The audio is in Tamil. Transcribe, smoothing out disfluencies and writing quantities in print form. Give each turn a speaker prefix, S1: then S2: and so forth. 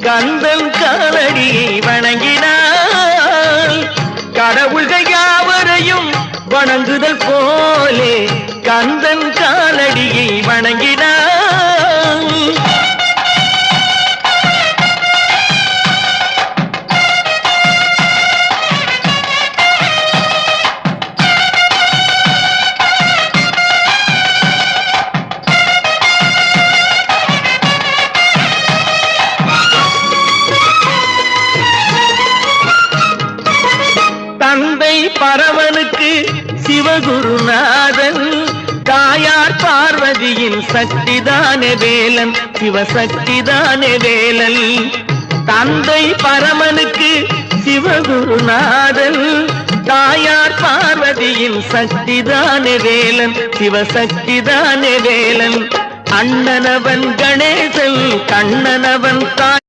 S1: கந்தன் காலடியை வணங்கினாள். கடவுள்கள் யாவரையும் வணங்குதல் போலே கந்தன் காலடியை வணங்கினாள். தந்தை பரமனுக்கு சிவகுருநாதன், தாயார் பார்வதியின் சக்திதானே வேலன், சிவசக்திதானே வேலன். தந்தை பரமனுக்கு சிவகுருநாதன், தாயார் பார்வதியின் சக்திதானே வேலன், சிவசக்திதானே வேலன். அண்ணனவன் கணேசன், கண்ணனவன் தாய்.